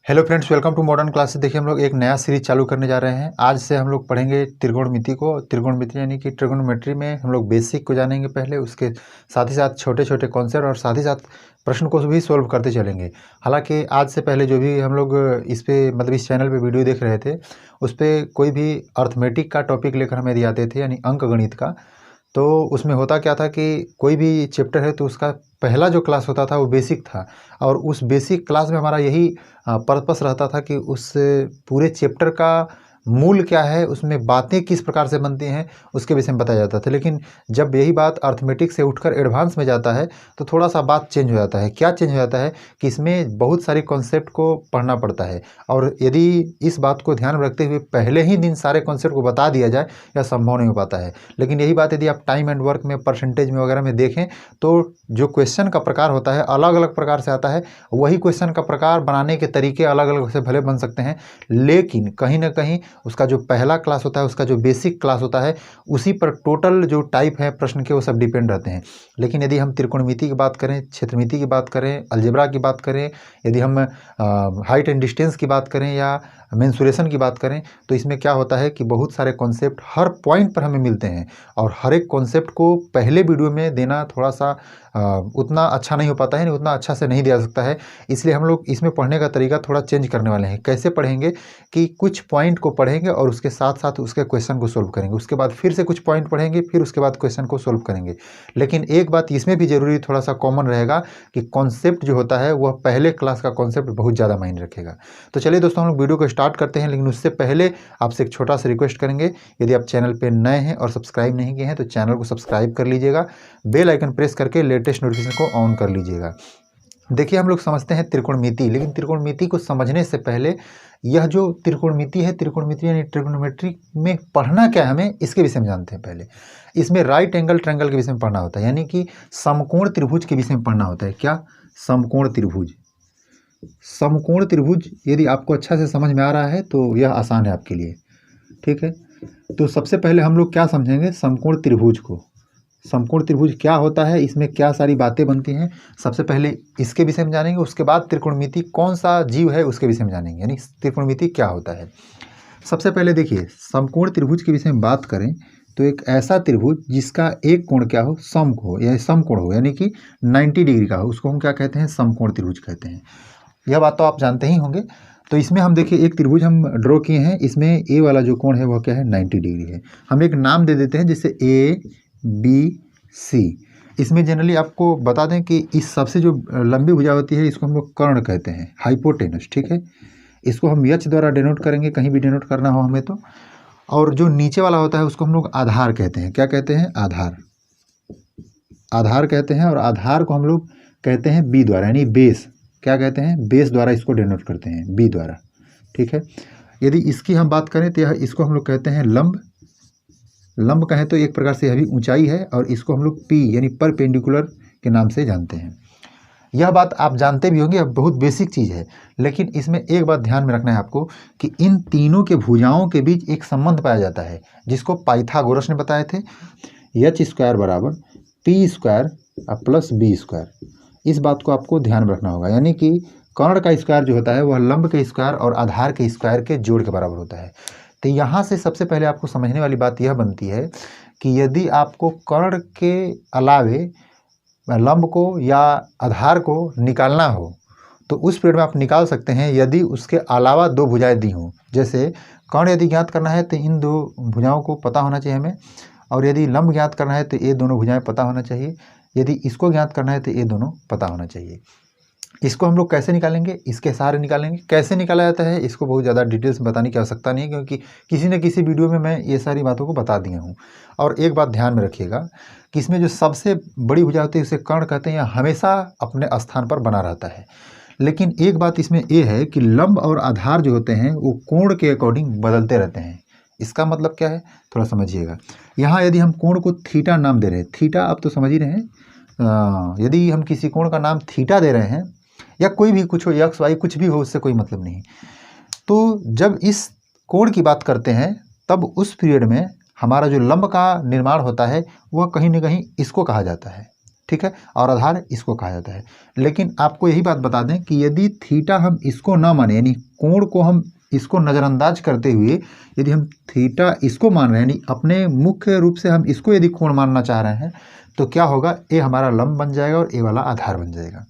Hello friends, welcome to Modern Classes. देखिए, हम लोग एक नया सीरीज चालू करने जा रहे हैं। आज से हम लोग पढ़ेंगे त्रिकोणमिति को। त्रिकोणमिति यानी कि ट्रिगोनोमेट्री में हम लोग बेसिक को जानेंगे पहले, उसके साथ ही साथ छोटे छोटे कॉन्सेप्ट और साथ ही साथ प्रश्न को भी सोल्व करते चलेंगे। हालांकि आज से पहले जो भी हम लोग इस पे मतलब इस चैनल पे वीडियो देख रहे थे, उस पर कोई भी अर्थमेटिक का टॉपिक लेकर हमें यदि आते थे, यानी अंक गणित का, तो उसमें होता क्या था कि कोई भी चैप्टर है तो उसका पहला जो क्लास होता था वो बेसिक था। और उस बेसिक क्लास में हमारा यही पर्पस रहता था कि उस पूरे चैप्टर का मूल क्या है, उसमें बातें किस प्रकार से बनती हैं, उसके विषय में बताया जाता था। लेकिन जब यही बात अर्थमेटिक से उठकर एडवांस में जाता है तो थोड़ा सा बात चेंज हो जाता है। क्या चेंज हो जाता है कि इसमें बहुत सारी कॉन्सेप्ट को पढ़ना पड़ता है, और यदि इस बात को ध्यान में रखते हुए पहले ही दिन सारे कॉन्सेप्ट को बता दिया जाए, यह संभव नहीं हो पाता है। लेकिन यही बात यदि आप टाइम एंड वर्क में, परसेंटेज में वगैरह में देखें तो जो क्वेश्चन का प्रकार होता है अलग अलग प्रकार से आता है। वही क्वेश्चन का प्रकार बनाने के तरीके अलग अलग से भले बन सकते हैं, लेकिन कहीं ना कहीं उसका जो पहला क्लास होता है, उसका जो बेसिक क्लास होता है, उसी पर टोटल जो टाइप है प्रश्न के वो सब डिपेंड रहते हैं। लेकिन यदि हम त्रिकोणमिति की बात करें, क्षेत्रमिति की बात करें, अलजेब्रा की बात करें, यदि हम हाइट एंड डिस्टेंस की बात करें या मेंसुरेशन की बात करें, तो इसमें क्या होता है कि बहुत सारे कॉन्सेप्ट हर पॉइंट पर हमें मिलते हैं, और हर एक कॉन्सेप्ट को पहले वीडियो में देना थोड़ा सा उतना अच्छा नहीं हो पाता है, नहीं उतना अच्छा से नहीं दिया सकता है। इसलिए हम लोग इसमें पढ़ने का तरीका थोड़ा चेंज करने वाले हैं। कैसे पढ़ेंगे कि कुछ पॉइंट को पढ़ेंगे और उसके साथ साथ उसके क्वेश्चन को सोल्व करेंगे, उसके बाद फिर से कुछ पॉइंट पढ़ेंगे, फिर उसके बाद क्वेश्चन को सोल्व करेंगे। लेकिन एक बात इसमें भी जरूरी थोड़ा सा कॉमन रहेगा कि कॉन्सेप्ट जो होता है वह पहले क्लास का कॉन्सेप्ट बहुत ज़्यादा मायने रखेगा। तो चलिए दोस्तों, हम लोग वीडियो को स्टार्ट करते हैं। लेकिन उससे पहले आपसे एक छोटा सा रिक्वेस्ट करेंगे, यदि आप चैनल पर नए हैं और सब्सक्राइब नहीं किए हैं तो चैनल को सब्सक्राइब कर लीजिएगा, बेल आइकन प्रेस करके लेटेस्ट नोटिफिकेशन को ऑन कर लीजिएगा। देखिए, हम लोग समझते हैं त्रिकोणमिति, लेकिन त्रिकोणमिति को समझने से पहले यह जो त्रिकोणमिति है, त्रिकोणमिति यानी ट्रिगोनोमेट्री में पढ़ना क्या है हमें, इसके विषय में जानते हैं। पहले इसमें राइट एंगल ट्रायंगल के विषय में पढ़ना होता है, यानी कि समकोण त्रिभुज के विषय में पढ़ना होता है। क्या? समकोण त्रिभुज। समकोण त्रिभुज यदि आपको अच्छा से समझ में आ रहा है तो यह आसान है आपके लिए, ठीक है। तो सबसे पहले हम लोग क्या समझेंगे, समकोण त्रिभुज को। समकोण त्रिभुज क्या होता है, इसमें क्या सारी बातें बनती हैं, सबसे पहले इसके विषय में जानेंगे। उसके बाद त्रिकोणमिति कौन सा जीव है उसके विषय में जानेंगे, यानी त्रिकोणमिति क्या होता है। सबसे पहले देखिए, समकोण त्रिभुज के विषय में बात करें तो एक ऐसा त्रिभुज जिसका एक कोण क्या हो, सम हो या समकोण हो, यानी कि 90 डिग्री का हो, उसको हम क्या कहते हैं, समकोण त्रिभुज कहते हैं। यह बात तो आप जानते ही होंगे। तो इसमें हम देखिए एक त्रिभुज हम ड्रॉ किए हैं, इसमें ए वाला जो कोण है वह क्या है, 90 डिग्री है। हम एक नाम दे देते हैं, जैसे ए बी सी। इसमें जनरली आपको बता दें कि इस सबसे जो लंबी भुजा होती है इसको हम लोग कर्ण कहते हैं, हाइपोटेनस, ठीक है। इसको हम एच द्वारा डिनोट करेंगे, कहीं भी डिनोट करना हो हमें तो। और जो नीचे वाला होता है उसको हम लोग आधार कहते हैं। क्या कहते हैं? आधार। आधार कहते हैं, और आधार को हम लोग कहते हैं बी द्वारा, यानी बेस। क्या कहते हैं? बेस द्वारा इसको डिनोट करते हैं, बी द्वारा, ठीक है। यदि इसकी हम बात करें तो इसको हम लोग कहते हैं लंब। लंब कहें तो एक प्रकार से यह भी ऊंचाई है, और इसको हम लोग पी यानी परपेंडिकुलर के नाम से जानते हैं। यह बात आप जानते भी होंगे, यह बहुत बेसिक चीज़ है। लेकिन इसमें एक बात ध्यान में रखना है आपको कि इन तीनों के भुजाओं के बीच एक संबंध पाया जाता है, जिसको पाइथागोरस ने बताए थे। एच स्क्वायर बराबर P square plus B square. इस बात को आपको ध्यान में रखना होगा, यानी कि कर्ण का स्क्वायर जो होता है वह लंब के स्क्वायर और आधार के स्क्वायर के जोड़ के बराबर होता है। तो यहाँ से सबसे पहले आपको समझने वाली बात यह बनती है कि यदि आपको कर्ण के अलावे लंब को या आधार को निकालना हो तो उस पीरियड में आप निकाल सकते हैं, यदि उसके अलावा दो भुजाएं दी हों। जैसे कर्ण यदि ज्ञात करना है तो इन दो भुजाओं को पता होना चाहिए हमें, और यदि लंब ज्ञात करना है तो ये दोनों भुजाएं पता होना चाहिए, यदि इसको ज्ञात करना है तो ये दोनों पता होना चाहिए। इसको हम लोग कैसे निकालेंगे, इसके सहारे निकालेंगे। कैसे निकाला जाता है इसको बहुत ज़्यादा डिटेल्स में बताने की आवश्यकता नहीं है, क्योंकि किसी न किसी वीडियो में मैं ये सारी बातों को बता दिया हूँ। और एक बात ध्यान में रखिएगा कि इसमें जो सबसे बड़ी भुजा होती है उसे कर्ण कहते हैं, यह हमेशा अपने स्थान पर बना रहता है। लेकिन एक बात इसमें ये है कि लंब और आधार जो होते हैं वो कोण के अकॉर्डिंग बदलते रहते हैं। इसका मतलब क्या है, थोड़ा समझिएगा। यहाँ यदि हम कोण को थीटा नाम दे रहे हैं, थीटा आप तो समझ ही रहे हैं, यदि हम किसी कोण का नाम थीटा दे रहे हैं, या कोई भी कुछ हो, एक्स वाई कुछ भी हो, उससे कोई मतलब नहीं। तो जब इस कोण की बात करते हैं तब उस पीरियड में हमारा जो लंब का निर्माण होता है वह कहीं ना कहीं इसको कहा जाता है। ठीक है, और आधार इसको कहा जाता है। लेकिन आपको यही बात बता दें कि यदि थीटा हम इसको न माने, यानी कोण को हम इसको नज़रअंदाज करते हुए यदि हम थीटा इसको मान रहे हैं, यानी अपने मुख्य रूप से हम इसको यदि कोण मानना चाह रहे हैं, तो क्या होगा, ए हमारा लंब बन जाएगा और ए वाला आधार बन जाएगा।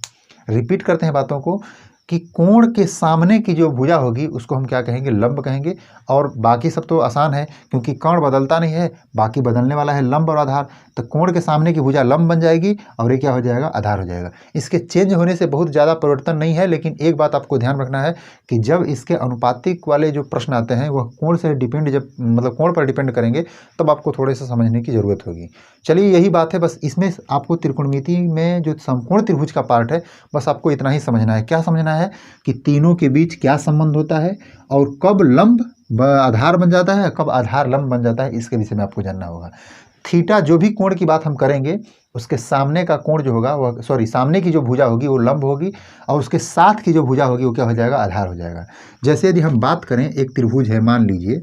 रिपीट करते हैं बातों को कि कोण के सामने की जो भुजा होगी उसको हम क्या कहेंगे, लंब कहेंगे। और बाकी सब तो आसान है, क्योंकि कोण बदलता नहीं है, बाकी बदलने वाला है लंब और आधार। तो कोण के सामने की भुजा लंब बन जाएगी और ये क्या हो जाएगा, आधार हो जाएगा। इसके चेंज होने से बहुत ज़्यादा परिवर्तन नहीं है, लेकिन एक बात आपको ध्यान रखना है कि जब इसके अनुपातिक वाले जो प्रश्न आते हैं वह कोण से डिपेंड, जब मतलब कोण पर डिपेंड करेंगे, तब आपको थोड़े से समझने की ज़रूरत होगी। चलिए यही बात है, बस इसमें आपको त्रिकोणमिति में जो समकोण त्रिभुज का पार्ट है, बस आपको इतना ही समझना है। क्या समझना है कि तीनों के बीच क्या संबंध होता है और कब लंब आधार बन जाता है, कब आधार लंब बन जाता है, इसके विषय में आपको जानना होगा। थीटा जो भी कोण की बात हम करेंगे, उसके सामने का कोण जो होगा वह, सामने की जो भुजा होगी वो लंब होगी और उसके साथ की जो भुजा होगी वो क्या हो जाएगा, आधार हो जाएगा। जैसे यदि हम बात करें, एक त्रिभुज है, मान लीजिए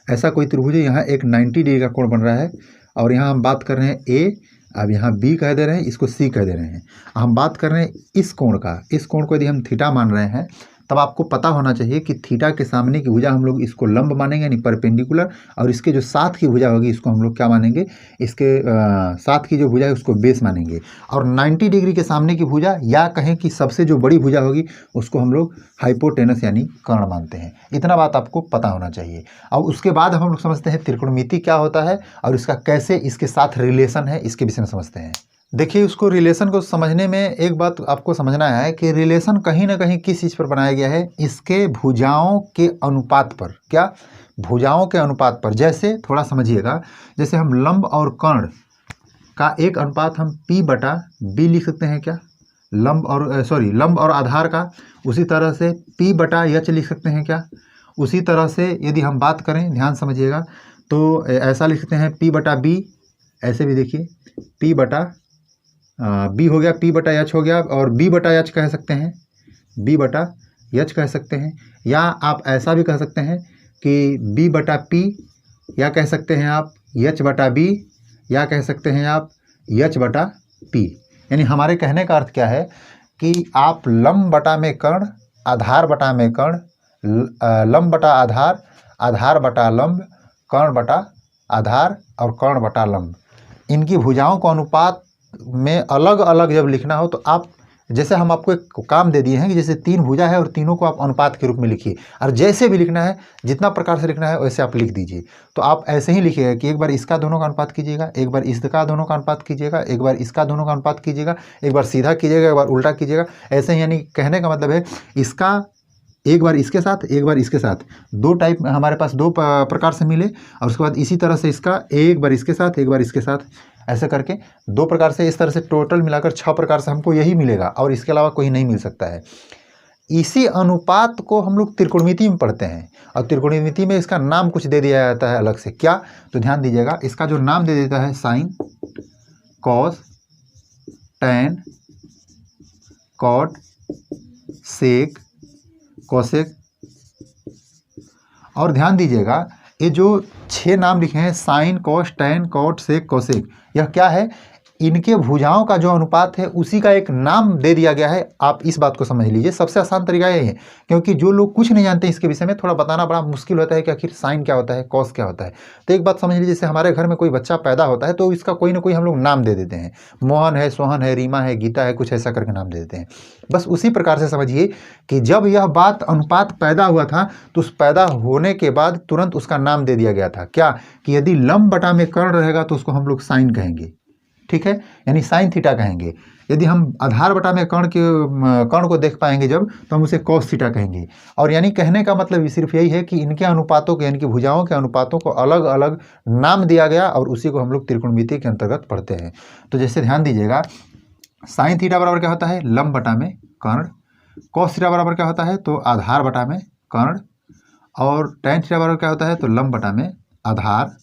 ऐसा कोई त्रिभुज है, यहाँ एक 90 डिग्री का कोण बन रहा है और यहाँ हम बात कर रहे हैं ए, अब यहाँ बी कह दे रहे हैं, इसको सी कह दे रहे हैं। हम बात कर रहे हैं इस कोण का, इस कोण को यदि हम थीटा मान रहे हैं, तब आपको पता होना चाहिए कि थीटा के सामने की भुजा हम लोग इसको लंब मानेंगे, यानी परपेंडिकुलर, और इसके जो साथ की भुजा होगी इसको हम लोग क्या मानेंगे, इसके साथ की जो भुजा है उसको बेस मानेंगे। और 90 डिग्री के सामने की भुजा, या कहें कि सबसे जो बड़ी भुजा होगी उसको हम लोग हाइपोटेनस यानी कर्ण मानते हैं। इतना बात आपको पता होना चाहिए। और उसके बाद हम लोग समझते हैं त्रिकोणमिति क्या होता है और इसका कैसे इसके साथ रिलेशन है, इसके विषय में समझते हैं। देखिए, उसको रिलेशन को समझने में एक बात आपको समझना है कि रिलेशन कहीं ना कहीं किस चीज़ पर बनाया गया है, इसके भुजाओं के अनुपात पर। क्या, भुजाओं के अनुपात पर। जैसे थोड़ा समझिएगा, जैसे हम लंब और कर्ण का एक अनुपात हम P/B लिख सकते हैं क्या, लंब और आधार का। उसी तरह से P/H लिख सकते हैं क्या। उसी तरह से यदि हम बात करें, ध्यान समझिएगा, तो ऐसा लिख सकते हैं P/B, ऐसे भी देखिए P/B हो गया, P/H हो गया, और B/H कह सकते हैं, B/H कह सकते हैं। या आप ऐसा भी कह सकते हैं कि B/P, या कह सकते हैं आप H/B, या कह सकते हैं आप H/P। यानी हमारे कहने का अर्थ क्या है कि आप लंब बटा में कर्ण, आधार बटा में कर्ण, लंब बटा आधार, आधार बटा लंब, कर्ण बटा आधार और कर्ण बटा लंब, इनकी भुजाओं को अनुपात में अलग अलग जब लिखना हो, तो आप, जैसे हम आपको एक काम दे दिए हैं कि जैसे 3 भुजा है और तीनों को आप अनुपात के रूप में लिखिए, और जैसे भी लिखना है, जितना प्रकार से लिखना है वैसे आप लिख दीजिए। तो आप ऐसे ही लिखिएगा कि एक बार इसका दोनों का अनुपात कीजिएगा, एक बार इसका दोनों का अनुपात कीजिएगा, एक बार इसका दोनों का अनुपात कीजिएगा, एक बार सीधा कीजिएगा, एक बार उल्टा कीजिएगा। ऐसे ही, यानी कहने का मतलब है इसका एक बार इसके साथ, एक बार इसके साथ, दो टाइप हमारे पास दो प्रकार से मिले, और उसके बाद इसी तरह से इसका एक बार इसके साथ, एक बार इसके साथ, ऐसे करके 2 प्रकार से, इस तरह से टोटल मिलाकर 6 प्रकार से हमको यही मिलेगा और इसके अलावा कोई नहीं मिल सकता है। इसी अनुपात को हम लोग त्रिकोणमिति में पढ़ते हैं, और त्रिकोणमिति में इसका नाम कुछ दे दिया जाता है अलग से। क्या, तो ध्यान दीजिएगा, इसका जो नाम दे देता है साइन, कॉस, टैन, कॉट, सेक, कोसेक। और ध्यान दीजिएगा, ये जो 6 नाम लिखे हैं, साइन, कॉस, टैन, कॉट, सेक, कोसेक, यह क्या है, इनके भुजाओं का जो अनुपात है उसी का एक नाम दे दिया गया है। आप इस बात को समझ लीजिए, सबसे आसान तरीका यही है, क्योंकि जो लोग कुछ नहीं जानते इसके विषय में, थोड़ा बताना बड़ा मुश्किल होता है कि आखिर साइन क्या होता है, कॉस क्या होता है। तो एक बात समझ लीजिए, जैसे हमारे घर में कोई बच्चा पैदा होता है तो इसका कोई ना कोई हम लोग नाम दे देते हैं, मोहन है, सोहन है, रीमा है, गीता है, कुछ ऐसा करके नाम दे देते हैं। बस उसी प्रकार से समझिए कि जब यह बात अनुपात पैदा हुआ था, तो उस पैदा होने के बाद तुरंत उसका नाम दे दिया गया था। क्या, कि यदि लंब बटा में कर्ण रहेगा तो उसको हम लोग साइन कहेंगे, ठीक है, यानी साइन थीटा कहेंगे। यदि हम आधार बटा में कर्ण को देख पाएंगे जब, तो हम उसे कॉस थीटा कहेंगे। और यानी कहने का मतलब सिर्फ यही है कि इनके अनुपातों के, यानी कि भुजाओं के अनुपातों को अलग अलग नाम दिया गया और उसी को हम लोग त्रिकोणमिति के अंतर्गत पढ़ते हैं। तो जैसे ध्यान दीजिएगा, साइन थीटा बराबर क्या होता है, लंब बटा में कर्ण। कॉस थीटा बराबर क्या होता है, तो आधार बटा में कर्ण। और टैन थीटा बराबर क्या होता है, तो लंब बटा में आधार।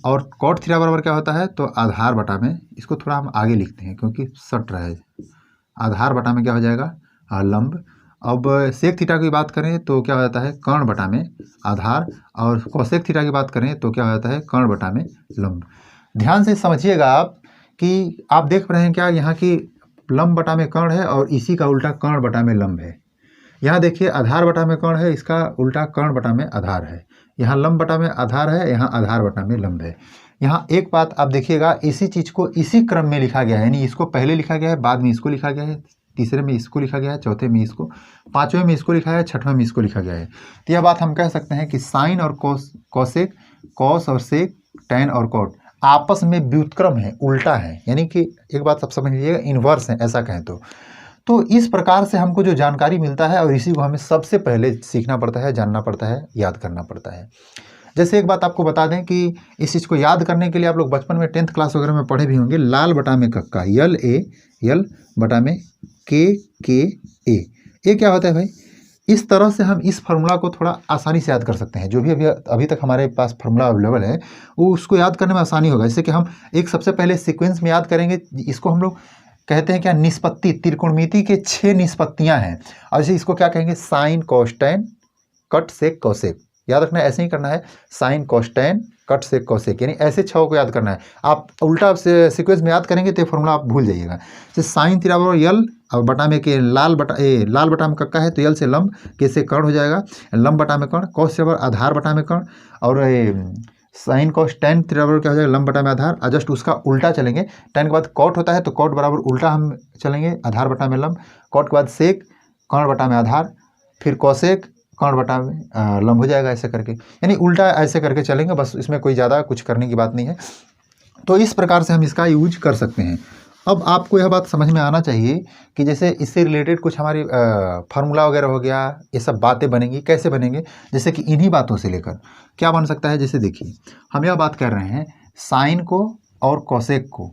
और कॉट थीटा बराबर क्या होता है, तो आधार बटा में, इसको थोड़ा हम आगे लिखते हैं क्योंकि सट रहा है, आधार बटा में क्या हो जाएगा, लंब। अब सेक थीटा की बात करें तो क्या हो जाता है, कर्ण बटा में आधार। और कोसेक थीटा की बात करें तो क्या हो जाता है, कर्ण बटा में लंब। ध्यान से समझिएगा आप कि आप देख रहे हैं क्या, यहाँ की लंब बटा में कर्ण है और इसी का उल्टा कर्ण बटा में लंब है। यहाँ देखिए आधार बटा में कर्ण है, इसका उल्टा कर्ण बटा में आधार है। यहाँ लंब बटा में आधार है, यहाँ आधार बटा में लंब है। यहाँ एक बात आप देखिएगा, इसी चीज़ को इसी क्रम में लिखा गया है, यानी इसको पहले लिखा गया है, बाद में इसको लिखा गया है, तीसरे में इसको लिखा गया है, चौथे में इसको, पाँचवें में इसको लिखा है, छठवें में इसको लिखा गया है। तो यह बात हम कह सकते हैं कि साइन और कोसेक, कॉस और सेक, टैन और कॉट आपस में व्युत्क्रम है, उल्टा है, यानी कि एक बात आप समझ लीजिएगा, इन्वर्स है ऐसा कहें तो इस प्रकार से हमको जो जानकारी मिलता है और इसी को हमें सबसे पहले सीखना पड़ता है, जानना पड़ता है, याद करना पड़ता है। जैसे एक बात आपको बता दें कि इस चीज़ को याद करने के लिए आप लोग बचपन में 10th क्लास वगैरह में पढ़े भी होंगे, लाल बटा में कक्का, यल ए, यल बटा में के ए। ये क्या होता है भाई? इस तरह से हम इस फार्मूला को थोड़ा आसानी से याद कर सकते हैं। जो भी अभी तक हमारे पास फार्मूला अवेलेबल है वो उसको याद करने में आसानी होगा। जैसे कि हम एक सबसे पहले सीक्वेंस में याद करेंगे, इसको हम लोग कहते हैं क्या, निष्पत्ति। त्रिकोणमिति के 6 निष्पत्तियां हैं और जैसे इसको क्या कहेंगे, sine cos tan cot sec cosec. याद रखना है, ऐसे ही करना है, sine cos tan cot sec cosec, यानी ऐसे 6 को याद करना है। आप उल्टा से सीक्वेंस में याद करेंगे तो फॉर्मूला आप भूल जाइएगा। जैसे साइन थीटा बराबर यल और बटा में के लाल बटा में कक्का है तो यल से लंब, के से कर्ण हो जाएगा, लंब बटा में कर्ण, कॉस से बराबर आधार बटा में कर्ण, और साइन कॉस टैन थीटा बराबर क्या हो जाएगा, लंब बटा में आधार। और जस्ट उसका उल्टा चलेंगे, टैन के बाद कॉट होता है तो कॉट बराबर उल्टा हम चलेंगे, आधार बटा में लंब, कॉट के बाद सेक कर्ण बटा में आधार, फिर कॉसेक कर्ण बटा में लंब हो जाएगा, ऐसे करके, यानी उल्टा ऐसे करके चलेंगे। बस इसमें कोई ज़्यादा कुछ करने की बात नहीं है। तो इस प्रकार से हम इसका यूज कर सकते हैं। अब आपको यह बात समझ में आना चाहिए कि जैसे इससे रिलेटेड कुछ हमारी फार्मूला वगैरह हो गया, ये सब बातें बनेंगी, कैसे बनेंगे, जैसे कि इन्हीं बातों से लेकर क्या बन सकता है। जैसे देखिए हम यह बात कर रहे हैं साइन को और कोसेक को,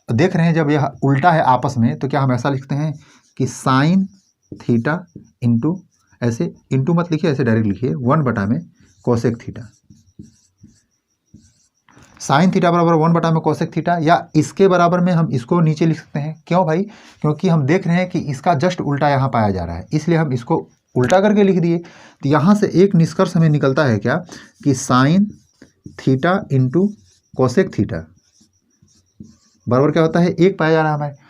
देख रहे हैं जब यह उल्टा है आपस में तो क्या हम ऐसा लिखते हैं कि साइन थीटा इंटू, ऐसे इंटू मत लिखिए, ऐसे डायरेक्ट लिखिए 1 बटा में कोसेक थीटा। साइन थीटा बराबर 1 बटा में कोसेक थीटा, या इसके बराबर में हम इसको नीचे लिख सकते हैं। क्यों भाई? क्योंकि हम देख रहे हैं कि इसका जस्ट उल्टा यहाँ पाया जा रहा है, इसलिए हम इसको उल्टा करके लिख दिए। तो यहाँ से एक निष्कर्ष हमें निकलता है क्या कि sine theta into cosec theta बराबर क्या होता है, 1 पाया जा रहा है हमारे,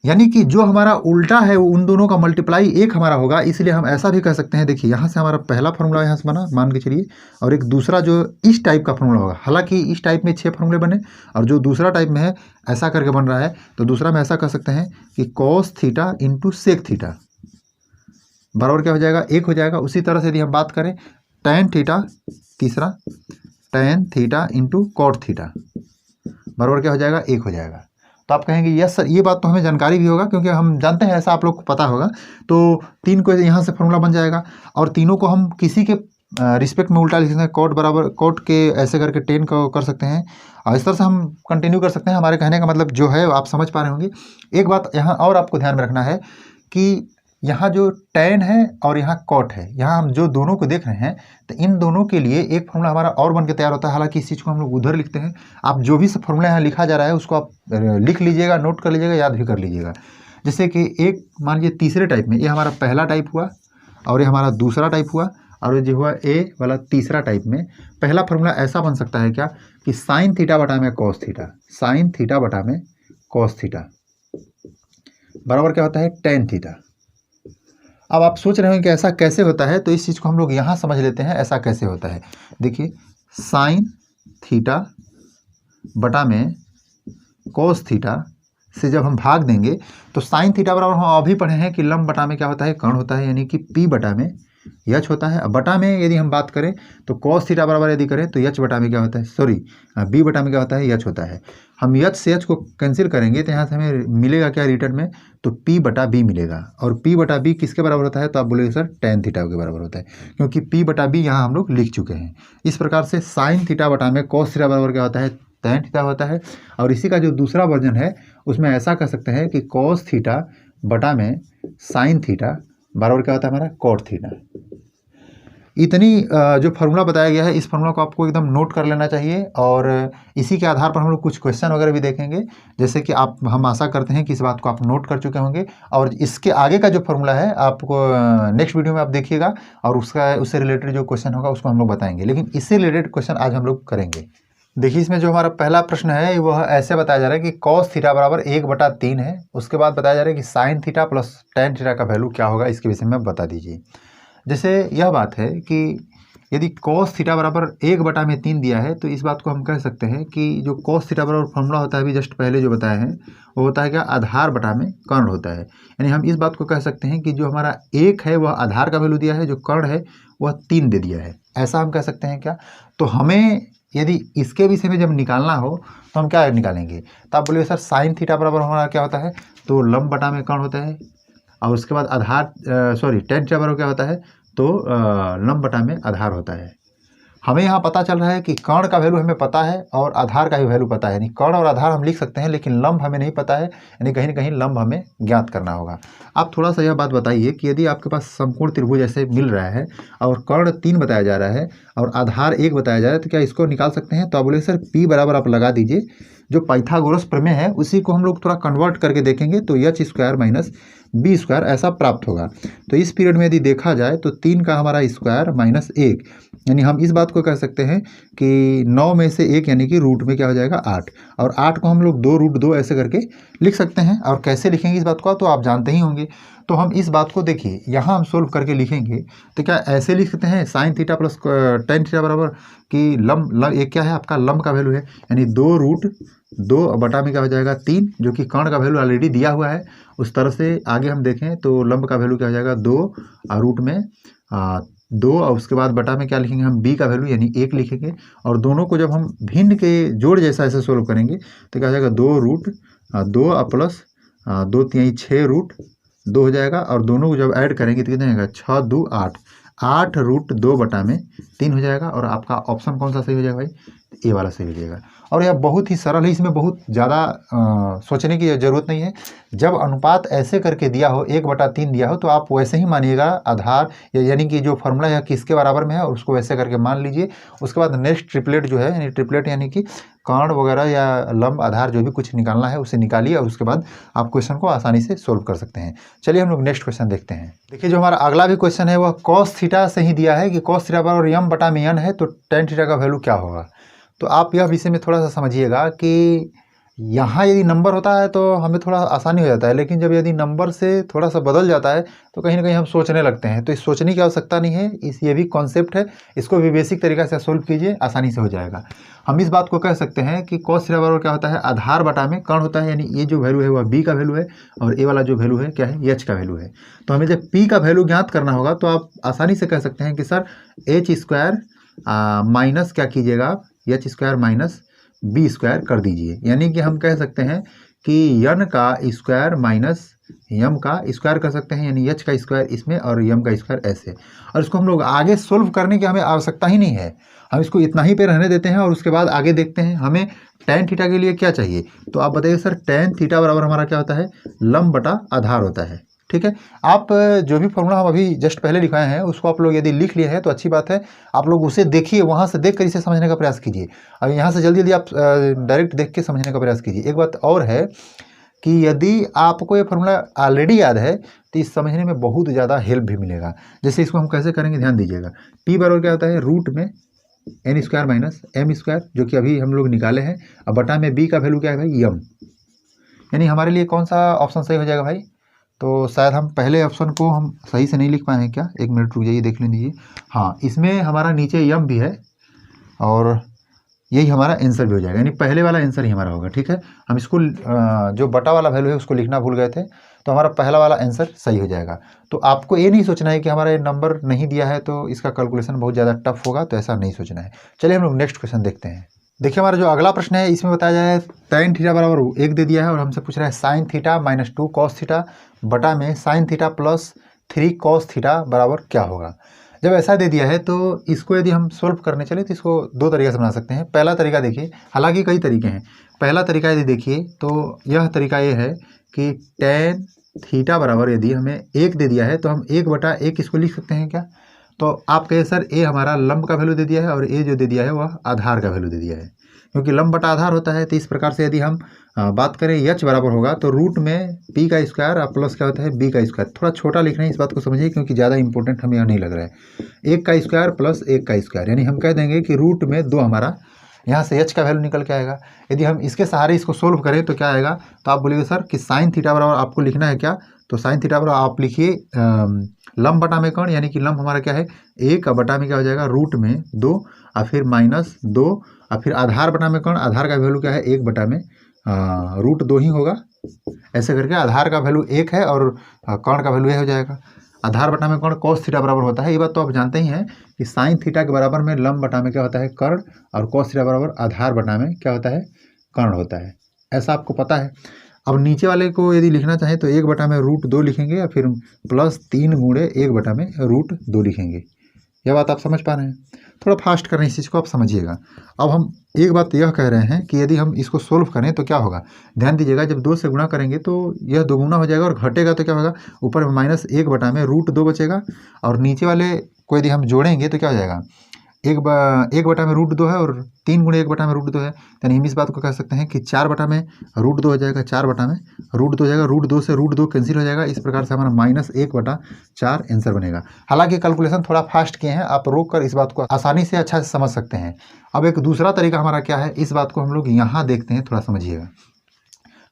यानी कि जो हमारा उल्टा है वो उन दोनों का मल्टीप्लाई 1 हमारा होगा। इसलिए हम ऐसा भी कह सकते हैं, देखिए यहाँ से हमारा पहला फार्मूला यहाँ से बना मान के चलिए, और एक दूसरा जो इस टाइप का फार्मूला होगा। हालांकि इस टाइप में 6 फार्मूले बने और जो दूसरा टाइप में है ऐसा करके बन रहा है, तो दूसरा में ऐसा कह सकते हैं कि cos theta into sec theta बराबर क्या हो जाएगा, 1 हो जाएगा। उसी तरह से यदि हम बात करें टैन थीटा, तीसरा tan theta into cot theta बराबर क्या हो जाएगा, 1 हो जाएगा। तो आप कहेंगे यस सर, ये बात तो हमें जानकारी भी होगा क्योंकि हम जानते हैं, ऐसा आप लोग को पता होगा। तो 3 को यहाँ से फॉर्मूला बन जाएगा और तीनों को हम किसी के रिस्पेक्ट में उल्टा लिख सकते हैं। कोट बराबर कोट के ऐसे करके 10 को कर सकते हैं और इस तरह से हम कंटिन्यू कर सकते हैं। हमारे कहने का मतलब जो है आप समझ पा रहे होंगे। एक बात यहाँ और आपको ध्यान में रखना है कि यहाँ जो टैन है और यहाँ कॉट है, यहाँ हम जो दोनों को देख रहे हैं तो इन दोनों के लिए एक फार्मूला हमारा और बन के तैयार होता है। हालांकि इस चीज़ को हम लोग उधर लिखते हैं, आप जो भी फार्मूला यहाँ लिखा जा रहा है उसको आप लिख लीजिएगा, नोट कर लीजिएगा, याद भी कर लीजिएगा। जैसे कि एक मान लीजिए तीसरे टाइप में, ये हमारा पहला टाइप हुआ और ये हमारा दूसरा टाइप हुआ और ये जो हुआ ए वाला तीसरा टाइप में। पहला फार्मूला ऐसा बन सकता है क्या कि साइन थीटा बटा में कॉस थीटा, साइन थीटा बटा में कॉस थीटा बराबर क्या होता है, टैन थीटा। अब आप सोच रहे हो कि ऐसा कैसे होता है, तो इस चीज़ को हम लोग यहाँ समझ लेते हैं ऐसा कैसे होता है। देखिए साइन थीटा बटा में कोस थीटा से जब हम भाग देंगे तो साइन थीटा बराबर हम अभी पढ़े हैं कि लंब बटा में क्या होता है, कर्ण होता है, यानी कि पी बटा में यच होता है। अब बटा में यदि हम बात करें तो कॉस थीटा बराबर यदि करें तो यच बटा में क्या होता है, सॉरी बी बटा में क्या होता है, यच होता है। हम यच से यच को कैंसिल करेंगे तो यहाँ से हमें मिलेगा क्या रिटर्न में, तो पी बटा बी मिलेगा। और पी बटा बी किसके बराबर होता है, तो आप बोलेंगे सर टैन थीटा के बराबर होता है, क्योंकि पी बटा बी यहाँ हम लोग लिख चुके हैं। इस प्रकार से साइन थीटा बटा में कॉस थीटा बराबर क्या होता है, टैन थीटा होता है। और इसी का जो दूसरा वर्जन है उसमें ऐसा कह सकते हैं कि कॉस थीटा बटा में साइन थीटा बराबर क्या होता है हमारा, कॉट थीटा। इतनी जो फार्मूला बताया गया है इस फार्मूला को आपको एकदम नोट कर लेना चाहिए और इसी के आधार पर हम लोग कुछ क्वेश्चन वगैरह भी देखेंगे। जैसे कि हम आशा करते हैं कि इस बात को आप नोट कर चुके होंगे और इसके आगे का जो फार्मूला है आपको नेक्स्ट वीडियो में आप देखिएगा और उससे रिलेटेड जो क्वेश्चन होगा उसको हम लोग बताएंगे। लेकिन इससे रिलेटेड क्वेश्चन आज हम लोग करेंगे। देखिए इसमें जो हमारा पहला प्रश्न है वह ऐसे बताया जा रहा है कि कॉस थीटा बराबर 1/3 है। उसके बाद बताया जा रहा है कि sine theta plus tan theta का वैल्यू क्या होगा, इसके विषय में बता दीजिए। जैसे यह बात है कि यदि कॉस थीटा बराबर 1/3 दिया है तो इस बात को हम कह सकते हैं कि जो कॉस थीटा बराबर फॉर्मूला होता है अभी जस्ट पहले जो बताए हैं वो होता है क्या, आधार बटा में कर्ण होता है। यानी हम इस बात को कह सकते हैं कि जो हमारा 1 है वह आधार का वैल्यू दिया है, जो कर्ण है वह 3 दे दिया है, ऐसा हम कह सकते हैं क्या। तो हमें यदि इसके विषय में जब निकालना हो तो हम क्या निकालेंगे, तो आप बोलिए सर साइन थीटा बराबर हमारा क्या होता है, तो लंब बटा में कर्ण होता है, और उसके बाद आधार टेन थीटा बराबर क्या होता है, तो लंब बटा में आधार होता है। हमें यहाँ पता चल रहा है कि कर्ण का वैल्यू हमें पता है और आधार का भी वैल्यू पता है, यानी कर्ण और आधार हम लिख सकते हैं, लेकिन लंब हमें नहीं पता है, यानी कहीं ना कहीं लंब हमें ज्ञात करना होगा। आप थोड़ा सा यह बात बताइए कि यदि आपके पास समकोण त्रिभुज ऐसे मिल रहा है और कर्ण 3 बताया जा रहा है और आधार 1 बताया जा रहा है, तो क्या इसको निकाल सकते हैं। तो आप बोले सर P बराबर आप लगा दीजिए, जो पाइथागोरस प्रमेय है उसी को हम लोग थोड़ा कन्वर्ट करके देखेंगे तो h² माइनस b² ऐसा प्राप्त होगा। तो इस पीरियड में यदि देखा जाए तो 3 का हमारा स्क्वायर माइनस 1, यानी हम इस बात को कह सकते हैं कि 9 में से 1 यानी कि रूट में क्या हो जाएगा 8, और 8 को हम लोग 2√2 ऐसे करके लिख सकते हैं। और कैसे लिखेंगे इस बात को तो आप जानते ही होंगे। तो हम इस बात को देखिए यहाँ हम सोल्व करके लिखेंगे तो क्या ऐसे लिख सकते हैं sine theta plus tan theta बराबर कि लंब एक क्या है आपका लंब का वैल्यू है, यानी 2√2 बटा में क्या हो जाएगा 3, जो कि कर्ण का वैल्यू ऑलरेडी दिया हुआ है। उस तरह से आगे हम देखें तो लंब का वैल्यू क्या हो जाएगा 2 और रूट में 2, और उसके बाद बटा में क्या लिखेंगे हम b का वैल्यू यानी 1 लिखेंगे। और दोनों को जब हम भिन्न के जोड़ जैसा ऐसे सोल्व करेंगे तो क्या हो जाएगा 2√2 प्लस 2 3 6√2 हो जाएगा, और दोनों को जब ऐड करेंगे तो कितना आएगा 6 2 8, 8√2 बटा में 3 हो जाएगा। और आपका ऑप्शन कौन सा सही हो जाएगा भाई, ए वाला सही हो जाएगा। और यह बहुत ही सरल है, इसमें बहुत ज़्यादा सोचने की ज़रूरत नहीं है। जब अनुपात ऐसे करके दिया हो 1/3 दिया हो तो आप वैसे ही मानिएगा आधार यानी कि जो फॉर्मूला है किसके बराबर में है और उसको वैसे करके मान लीजिए। उसके बाद नेक्स्ट ट्रिपलेट जो है, यानी ट्रिपलेट यानी कि कर्ण वगैरह या लंब आधार जो भी कुछ निकालना है उसे निकालिए, और उसके बाद आप क्वेश्चन को आसानी से सोल्व कर सकते हैं। चलिए हम लोग नेक्स्ट क्वेश्चन देखते हैं। देखिए जो हमारा अगला भी क्वेश्चन है वह कॉस थीटा से ही दिया है कि कॉस थीटा बराबर यम बटा में n है, तो टेन थीटा का वैल्यू क्या होगा। तो आप यह विषय में थोड़ा सा समझिएगा कि यहाँ यदि नंबर होता है तो हमें थोड़ा आसानी हो जाता है, लेकिन जब यदि नंबर से थोड़ा सा बदल जाता है तो कहीं ना कहीं हम सोचने लगते हैं। तो इस सोचने की आवश्यकता नहीं है, ये भी कॉन्सेप्ट है, इसको भी बेसिक तरीका से सोल्व कीजिए, आसानी से हो जाएगा। हम इस बात को कह सकते हैं कि कॉस थीटा बराबर क्या होता है, आधार बटा में कर्ण होता है, यानी ये जो वैल्यू है वह b का वैल्यू है और ए वाला जो वैल्यू है क्या है h का वैल्यू है। तो हमें जब p का वैल्यू ज्ञात करना होगा तो आप आसानी से कह सकते हैं कि सर h² माइनस क्या कीजिएगा h² माइनस b² कर दीजिए, यानी कि हम कह सकते हैं कि n का स्क्वायर माइनस यम का स्क्वायर कर सकते हैं, यानी h का स्क्वायर इसमें और यम का स्क्वायर ऐसे। और इसको हम लोग आगे सोल्व करने की हमें आवश्यकता ही नहीं है, हम इसको इतना ही पे रहने देते हैं और उसके बाद आगे देखते हैं हमें टेन थीटा के लिए क्या चाहिए। तो आप बताइए सर टेन थीटा बराबर हमारा क्या होता है, लंब बटा आधार होता है। ठीक है, आप जो भी फॉर्मूला हम अभी जस्ट पहले लिखाए हैं उसको आप लोग यदि लिख लिए हैं तो अच्छी बात है, आप लोग उसे देखिए, वहाँ से देख कर इसे समझने का प्रयास कीजिए। अब यहाँ से जल्दी जल्दी आप डायरेक्ट देख के समझने का प्रयास कीजिए। एक बात और है कि यदि आपको ये फार्मूला ऑलरेडी याद है तो इस समझने में बहुत ज़्यादा हेल्प भी मिलेगा। जैसे इसको हम कैसे करेंगे ध्यान दीजिएगा, p बराबर क्या होता है रूट में n² माइनस m², जो कि अभी हम लोग निकाले हैं। अब बटा में b का वैल्यू क्या है भाई यम, यानी हमारे लिए कौन सा ऑप्शन सही हो जाएगा भाई। तो शायद हम पहले ऑप्शन को हम सही से नहीं लिख पाए हैं क्या, एक मिनट रुक जाइए देख लीजिए। हाँ, इसमें हमारा नीचे यम भी है और यही हमारा आंसर भी हो जाएगा, यानी पहले वाला आंसर ही हमारा होगा। ठीक है, हम इसको जो बटा वाला वैल्यू है उसको लिखना भूल गए थे, तो हमारा पहला वाला आंसर सही हो जाएगा। तो आपको ये नहीं सोचना है कि हमारा ये नंबर नहीं दिया है तो इसका कैलकुलेशन बहुत ज़्यादा टफ होगा, तो ऐसा नहीं सोचना है। चलिए हम लोग नेक्स्ट क्वेश्चन देखते हैं। देखिए हमारा जो अगला प्रश्न है इसमें बताया जाए tan थीटा बराबर 1 दे दिया है और हमसे पूछ रहा है sine theta minus 2 cos theta बटा में sine theta plus 3 cos theta बराबर क्या होगा। जब ऐसा दे दिया है तो इसको यदि हम सोल्व करने चले तो इसको दो तरीके से बना सकते हैं। पहला तरीका देखिए, हालांकि कई तरीके हैं। पहला तरीका यदि देखिए तो यह तरीका ये है कि tan थीटा बराबर यदि हमें 1 दे दिया है तो हम 1/1 इसको लिख सकते हैं क्या। तो आप कहे सर ए हमारा लंब का वैल्यू दे दिया है और ए जो दे दिया है वह आधार का वैल्यू दे दिया है, क्योंकि लंब बटा आधार होता है। तो इस प्रकार से यदि हम बात करें h बराबर होगा तो रूट में p का स्क्वायर और प्लस क्या होता है b का स्क्वायर। थोड़ा छोटा लिखना है, इस बात को समझिए क्योंकि ज़्यादा इंपॉर्टेंट हमें यहाँ नहीं लग रहा है। 1 का स्क्वायर प्लस 1 का स्क्वायर, यानी हम कह देंगे कि रूट में 2 हमारा यहाँ से h का वैल्यू निकल के आएगा। यदि हम इसके सहारे इसको सोल्व करें तो क्या आएगा, तो आप बोलिए सर कि साइन थीटा बराबर आपको लिखना है क्या, तो साइन थीटा बराबर आप लिखिए लंब बटा में कर्ण, यानी कि लंब हमारा क्या है 1 और बटा में क्या हो जाएगा रूट में 2 और फिर -2 और फिर आधार बटा में कर्ण, आधार का वैल्यू क्या है 1 बटा में √2 ही होगा। ऐसे करके आधार का वैल्यू 1 है और कर्ण का वैल्यू 1 हो जाएगा। आधार बटा में कर्ण cos थीटा बराबर होता है, ये बात तो आप जानते ही हैं कि साइन थीटा के बराबर में लंब बटा में क्या होता है कर्ण और cos थीटा बराबर आधार बटा में क्या होता है कर्ण होता है, ऐसा आपको पता है। अब नीचे वाले को यदि लिखना चाहें तो 1 बटा में √2 लिखेंगे या फिर +3 गुणे 1 बटा में √2 लिखेंगे। यह बात आप समझ पा रहे हैं, थोड़ा फास्ट कर रहे हैं इस चीज़ को, आप समझिएगा। अब हम एक बात यह कह रहे हैं कि यदि हम इसको सोल्व करें तो क्या होगा, ध्यान दीजिएगा, जब 2 से गुणा करेंगे तो यह दोगुना हो जाएगा और घटेगा तो क्या होगा, ऊपर में -1 बटा में √2 बचेगा और नीचे वाले को यदि हम जोड़ेंगे तो क्या हो जाएगा, 1 बटा में √2 है और 3 गुणे 1 बटा में √2 है, यानी हम इस बात को कह सकते हैं कि 4 बटा में √2 हो जाएगा, 4 बटा में √2 हो जाएगा, √2 से √2 कैंसिल हो जाएगा। इस प्रकार से हमारा -1 बटा 4 आंसर बनेगा। हालांकि कैलकुलेशन थोड़ा फास्ट किए हैं, आप रोक कर इस बात को आसानी से अच्छा से समझ सकते हैं। अब एक दूसरा तरीका हमारा क्या है, इस बात को हम लोग यहाँ देखते हैं, थोड़ा समझिएगा।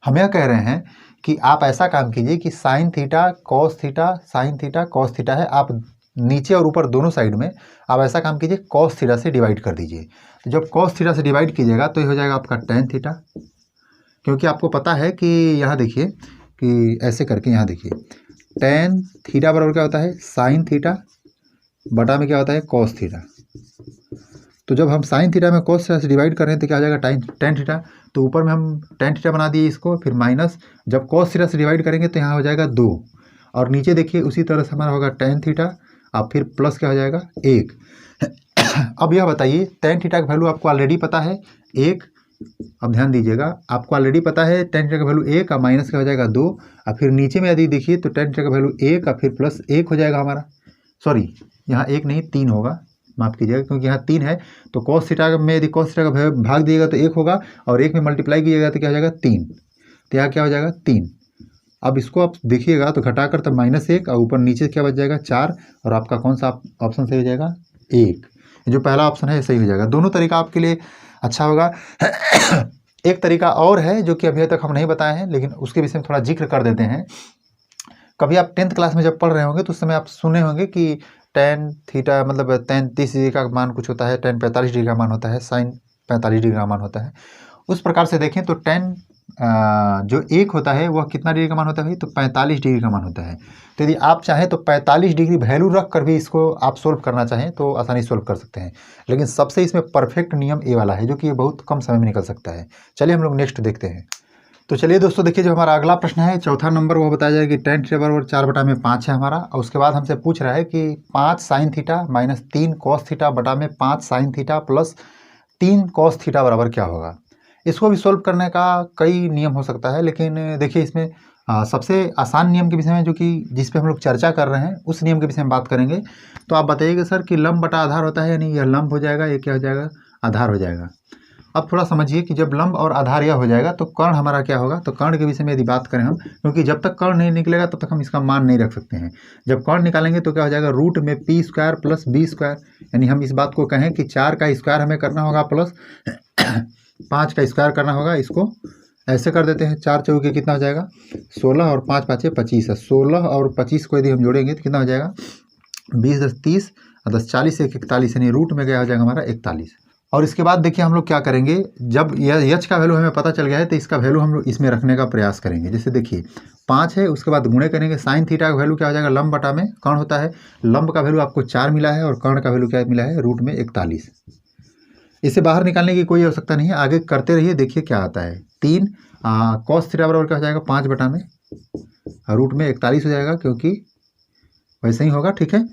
हम यह कह रहे हैं कि आप ऐसा काम कीजिए कि sine theta cos theta sine theta cos theta है, आप नीचे और ऊपर दोनों साइड में आप ऐसा काम कीजिए cos थीटा से डिवाइड कर दीजिए। तो जब cos थीटा से डिवाइड कीजिएगा तो ये हो जाएगा आपका tan थीटा, क्योंकि आपको पता है कि यहाँ देखिए कि ऐसे करके यहाँ देखिए tan थीटा बराबर क्या होता है साइन थीटा बटा में क्या होता है cos थीटा। तो जब हम साइन थीटा में cos थीटा से डिवाइड कर रहे हैं तो क्या हो जाएगा tan थीटा, तो ऊपर में हम tan थीटा बना दिए इसको, फिर माइनस जब cos थीटा से डिवाइड करेंगे तो यहाँ हो जाएगा 2 और नीचे देखिए उसी तरह से हमारा होगा tan थीटा अब फिर प्लस क्या हो जाएगा 1। अब यह बताइए tan थीटा का वैल्यू आपको ऑलरेडी पता है 1, अब ध्यान दीजिएगा आपको ऑलरेडी पता है tan थीटा का वैल्यू 1 और माइनस क्या हो जाएगा 2 और फिर नीचे में यदि देखिए तो tan थीटा का वैल्यू 1 और फिर प्लस 1 हो जाएगा हमारा, सॉरी यहाँ 1 नहीं 3 होगा, माफ़ कीजिएगा क्योंकि यहाँ 3 है, तो cos थीटा में यदि cos थीटा का भाग दिएगा तो 1 होगा और 1 में मल्टीप्लाई कीजिएगा तो क्या हो जाएगा 3, तो यहाँ क्या हो जाएगा 3। अब इसको आप देखिएगा तो घटाकर तो -1 और ऊपर नीचे क्या बच जाएगा 4 और आपका कौन सा ऑप्शन सही हो जाएगा 1, जो पहला ऑप्शन है सही हो जाएगा। दोनों तरीका आपके लिए अच्छा होगा। एक तरीका और है जो कि अभी तक हम नहीं बताए हैं लेकिन उसके विषय में थोड़ा जिक्र कर देते हैं। कभी आप 10th क्लास में जब पढ़ रहे होंगे तो उस समय आप सुने होंगे कि tan थीटा मतलब tan 30 डिग्री का मान कुछ होता है, tan 45 डिग्री का मान होता है, sin 45 डिग्री का मान होता है। उस प्रकार से देखें तो tan जो 1 होता है वह कितना डिग्री का मान होता है भाई, तो 45 डिग्री का मान होता है। तो यदि आप चाहें तो 45 डिग्री वैल्यू रख कर भी इसको आप सोल्व करना चाहें तो आसानी सोल्व कर सकते हैं, लेकिन सबसे इसमें परफेक्ट नियम ए वाला है जो कि बहुत कम समय में निकल सकता है। चलिए हम लोग नेक्स्ट देखते हैं। तो चलिए दोस्तों देखिए जो हमारा अगला प्रश्न है चौथा नंबर, वो बताया जाए कि tan थीटा बराबर 4 बटा में 5 है हमारा, और उसके बाद हमसे पूछ रहा है कि 5 sine theta minus 3 cos theta बटा में 5 sine theta plus 3 cos theta बराबर क्या होगा। इसको भी सोल्व करने का कई नियम हो सकता है, लेकिन देखिए इसमें सबसे आसान नियम के विषय में जो कि जिस पे हम लोग चर्चा कर रहे हैं उस नियम के विषय में बात करेंगे। तो आप बताइएगा सर कि लंब बटा आधार होता है, यानी यह लंब हो जाएगा, ये क्या हो जाएगा आधार हो जाएगा। अब थोड़ा समझिए कि जब लंब और आधार यह हो जाएगा तो कर्ण हमारा क्या होगा, तो कर्ण के विषय में यदि बात करें हम, क्योंकि जब तक कर्ण नहीं निकलेगा तब तक हम इसका मान नहीं रख सकते हैं। जब कर्ण निकालेंगे तो क्या हो जाएगा रूट में p² प्लस b², यानी हम इस बात को कहें कि 4 का स्क्वायर हमें करना होगा प्लस 5 का स्क्वायर करना होगा। इसको ऐसे कर देते हैं, 4 चौके कितना हो जाएगा 16 और 5 5 25 है, 16 और 25 को यदि हम जोड़ेंगे तो कितना हो जाएगा 20 10 30 और 10 40 1 41, यानी रूट में क्या हो जाएगा हमारा 41। और इसके बाद देखिए हम लोग क्या करेंगे, जब यह h का वैल्यू हमें पता चल गया है तो इसका वैल्यू हम लोग इसमें रखने का प्रयास करेंगे। जैसे देखिए 5 है, उसके बाद गुणे करेंगे, साइन थीटा का वैल्यू क्या हो जाएगा लंब बटा में कर्ण होता है, लंब का वैल्यू आपको 4 मिला है और कर्ण का वैल्यू क्या मिला है रूट में 41। इसे बाहर निकालने की कोई आवश्यकता नहीं है, आगे करते रहिए, देखिए क्या आता है। 3 cos थीटा बराबर क्या हो जाएगा 5 बटा में रूट में 41 हो जाएगा, क्योंकि वैसे ही होगा, ठीक है।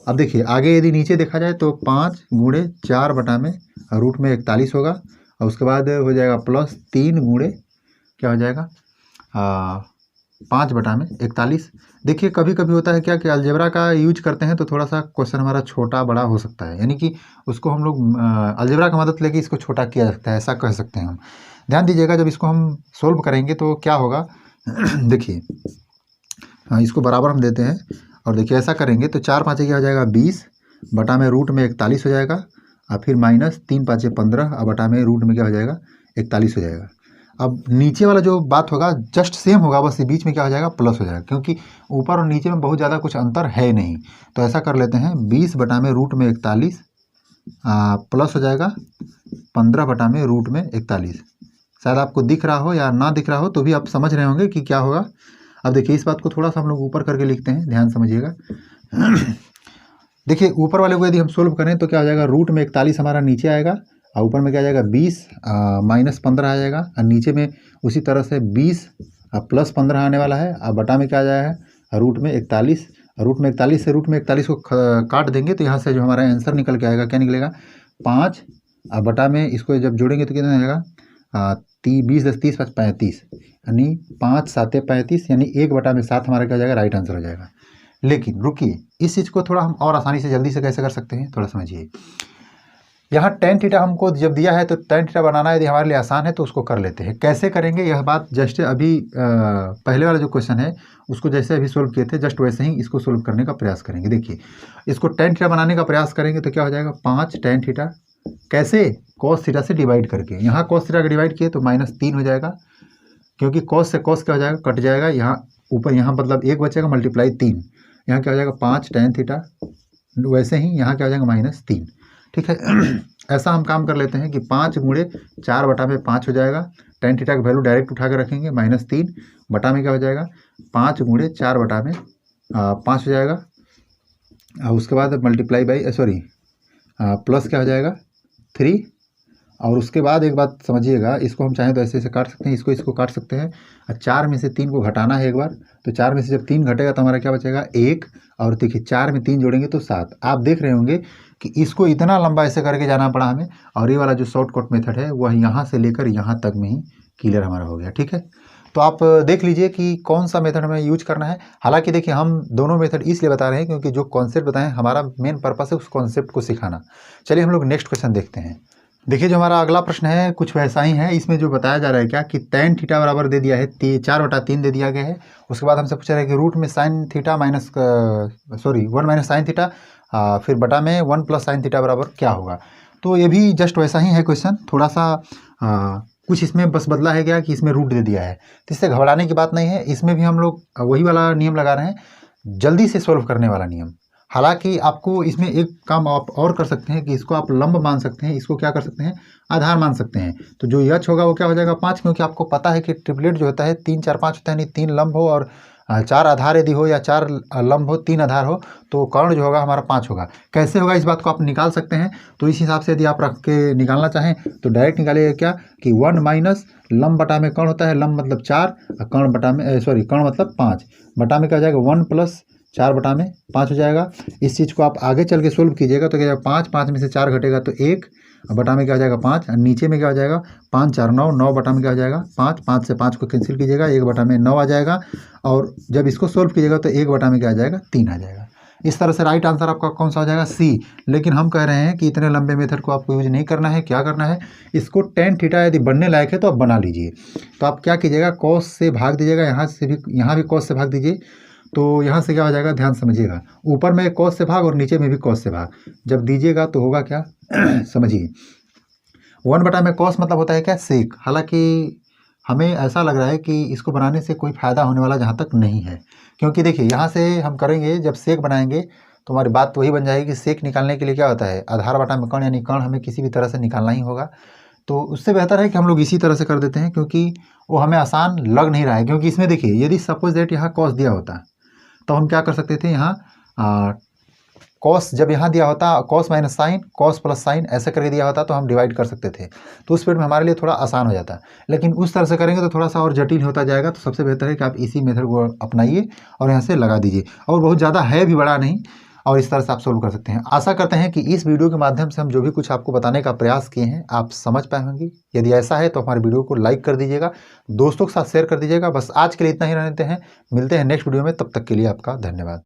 अब देखिए आगे यदि नीचे देखा जाए तो 5 गुणे 4 बटा में रूट में 41 होगा, और उसके बाद हो जाएगा प्लस 3 गुणे क्या हो जाएगा 5 बटा में 41। देखिए कभी कभी होता है क्या कि अलजेब्रा का यूज करते हैं तो थोड़ा सा क्वेश्चन हमारा छोटा बड़ा हो सकता है, यानी कि उसको हम लोग अलजेब्रा का मदद लेके इसको छोटा किया जा सकता है, ऐसा कह सकते हैं हम। ध्यान दीजिएगा जब इसको हम सोल्व करेंगे तो क्या होगा देखिए इसको बराबर हम देते हैं और देखिए ऐसा करेंगे तो 4 5 क्या हो जाएगा 20 बटा में रूट में 41 हो जाएगा, और फिर माइनस 3 5 15 और बटा में रूट में क्या हो जाएगा 41 हो जाएगा। अब नीचे वाला जो बात होगा जस्ट सेम होगा, बस बीच में क्या हो जाएगा प्लस हो जाएगा, क्योंकि ऊपर और नीचे में बहुत ज़्यादा कुछ अंतर है नहीं। तो ऐसा कर लेते हैं 20 बटा में रूट में 41 प्लस हो जाएगा 15 बटा में रूट में 41। शायद आपको दिख रहा हो या ना दिख रहा हो तो भी आप समझ रहे होंगे कि क्या होगा। अब देखिए इस बात को थोड़ा सा हम लोग ऊपर करके लिखते हैं, ध्यान समझिएगा। देखिए ऊपर वाले को यदि हम सोल्व करें तो क्या हो जाएगा, रूट में 41 हमारा नीचे आएगा और ऊपर में क्या आ जाएगा 20 माइनस 15 आ जाएगा, और नीचे में उसी तरह से 20 प्लस 15 आने वाला है, और बटा में क्या आ जाएगा रूट में 41। रूट में 41 से रूट में 41 को काट देंगे तो यहाँ से जो हमारा आंसर निकल के आएगा क्या निकलेगा 5, और बटा में इसको जब जोड़ेंगे तो कितना आएगा 20 10 30 5 35, यानी 5 7 35, यानी 1 बटा में 7 हमारा क्या हो जाएगा राइट आंसर हो जाएगा। लेकिन रुकिए, इस चीज़ को थोड़ा हम और आसानी से जल्दी से कैसे कर सकते हैं थोड़ा समझिए। यहाँ tan थीटा हमको जब दिया है तो tan थीटा बनाना यदि हमारे लिए आसान है तो उसको कर लेते हैं। कैसे करेंगे यह बात जस्ट अभी पहले वाला जो क्वेश्चन है उसको जैसे अभी सोल्व किए थे जस्ट वैसे ही इसको सोल्व करने का प्रयास करेंगे। देखिए इसको tan थीटा बनाने का प्रयास करेंगे तो क्या हो जाएगा 5 tan थीटा, कैसे cos थीटा से डिवाइड करके। यहाँ cos थीटा का डिवाइड किए तो -3 हो जाएगा, क्योंकि cos से cos क्या हो जाएगा कट जाएगा, यहाँ ऊपर यहाँ मतलब 1 बचेगा मल्टीप्लाई 3, यहाँ क्या हो जाएगा 5 tan थीटा, वैसे ही यहाँ क्या हो जाएगा -3। ठीक है, ऐसा हम काम कर लेते हैं कि 5 गुणे 4 बटा में 5 हो जाएगा। tan थीटा का वैल्यू डायरेक्ट उठा कर रखेंगे -3 बटा में क्या हो जाएगा 5 गुणे 4 बटा में 5 हो जाएगा, और उसके बाद मल्टीप्लाई बाई प्लस क्या हो जाएगा 3। और उसके बाद एक बात समझिएगा, इसको हम चाहें तो ऐसे ऐसे काट सकते हैं, इसको काट सकते हैं, और 4 में से 3 को घटाना है एक बार, तो 4 में से जब 3 घटेगा तो हमारा क्या बचेगा 1, और देखिए 4 में 3 जोड़ेंगे तो 7। आप देख रहे होंगे कि इसको इतना लंबा ऐसे करके जाना पड़ा हमें, और ये वाला जो शॉर्टकट मेथड है वह यहाँ से लेकर यहाँ तक में ही क्लियर हमारा हो गया। ठीक है, तो आप देख लीजिए कि कौन सा मेथड हमें यूज करना है। हालांकि देखिए हम दोनों मेथड इसलिए बता रहे हैं क्योंकि जो कॉन्सेप्ट बताएं हमारा मेन पर्पस है उस कॉन्सेप्ट को सिखाना। चलिए हम लोग नेक्स्ट क्वेश्चन देखते हैं। देखिए जो हमारा अगला प्रश्न है कुछ वैसा ही है। इसमें जो बताया जा रहा है क्या कि tan थीटा बराबर दे दिया है 4/3 दे दिया गया है। उसके बाद हमसे पूछा रहा है कि रूट में sin theta 1 minus sine theta, फिर बटा में 1 प्लस साइन थीटा बराबर क्या होगा। तो ये भी जस्ट वैसा ही है क्वेश्चन, थोड़ा सा कुछ इसमें बस बदला है क्या कि इसमें रूट दे दिया है, तो इससे घबराने की बात नहीं है। इसमें भी हम लोग वही वाला नियम लगा रहे हैं, जल्दी से सॉल्व करने वाला नियम। हालांकि आपको इसमें एक काम आप और कर सकते हैं कि इसको आप लंब मान सकते हैं, इसको क्या कर सकते हैं आधार मान सकते हैं। तो जो यच होगा वो क्या हो जाएगा 5, क्योंकि आपको पता है कि ट्रिपलेट जो होता है 3 4 5 होता है, यानी 3 लंब हो और 4 आधार यदि हो, या 4 लंब हो 3 आधार हो, तो कर्ण जो होगा हमारा 5 होगा। कैसे होगा इस बात को आप निकाल सकते हैं। तो इस हिसाब से यदि आप रख के निकालना चाहें तो डायरेक्ट निकालिएगा क्या कि 1 माइनस लंब बटा में कर्ण होता है, लंब मतलब 4 और कर्ण बटा में कर्ण मतलब 5, बटा में क्या हो जाएगा 1 प्लस 4 बटा में 5 हो जाएगा। इस चीज़ को आप आगे चल के सोल्व कीजिएगा तो क्या जाएगा 5 में से 4 घटेगा तो 1, बटा में क्या हो जाएगा 5, और नीचे में क्या हो जाएगा 5 4 9, 9 बटा में क्या हो जाएगा 5 से 5 को कैंसिल कीजिएगा, 1 बटा में 9 आ जाएगा, और जब इसको सोल्व कीजिएगा तो 1 बटा में क्या आ जाएगा 3 आ जाएगा। इस तरह से राइट आंसर आपका कौन सा हो जाएगा सी। लेकिन हम कह रहे हैं कि इतने लंबे मेथड को आपको यूज नहीं करना है। क्या करना है, इसको tan थीटा यदि बनने लायक है तो आप बना लीजिए। तो आप क्या कीजिएगा cos से भाग दीजिएगा, यहाँ भी cos से भाग दीजिए, तो यहाँ से क्या हो जाएगा ध्यान समझिएगा, ऊपर में cos से भाग और नीचे में भी cos से भाग जब दीजिएगा तो होगा क्या समझिए 1 बटा में cos मतलब होता है क्या सेक। हालांकि हमें ऐसा लग रहा है कि इसको बनाने से कोई फ़ायदा होने वाला जहाँ तक नहीं है, क्योंकि देखिए यहाँ से हम करेंगे जब सेक बनाएंगे तो हमारी बात तो वही बन जाएगी कि सेक निकालने के लिए क्या होता है आधार बटा में कर्ण, यानी कर्ण हमें किसी भी तरह से निकालना ही होगा। तो उससे बेहतर है कि हम लोग इसी तरह से कर देते हैं, क्योंकि वो हमें आसान लग नहीं रहा है। क्योंकि इसमें देखिए यदि सपोज दैट यहाँ cos दिया होता तो हम क्या कर सकते थे, यहाँ कॉस जब यहाँ दिया होता cos minus sine, cos plus sine ऐसे करके दिया होता तो हम डिवाइड कर सकते थे, तो उस पीरियड में हमारे लिए थोड़ा आसान हो जाता। लेकिन उस तरह से करेंगे तो थोड़ा सा और जटिल होता जाएगा। तो सबसे बेहतर है कि आप इसी मेथड को अपनाइए और यहाँ से लगा दीजिए, और बहुत ज़्यादा है भी बड़ा नहीं, और इस तरह से आप सोल्व कर सकते हैं। आशा करते हैं कि इस वीडियो के माध्यम से हम जो भी कुछ आपको बताने का प्रयास किए हैं आप समझ पाए होंगे। यदि ऐसा है तो हमारे वीडियो को लाइक कर दीजिएगा, दोस्तों के साथ शेयर कर दीजिएगा। बस आज के लिए इतना ही रहते हैं, मिलते हैं नेक्स्ट वीडियो में, तब तक के लिए आपका धन्यवाद।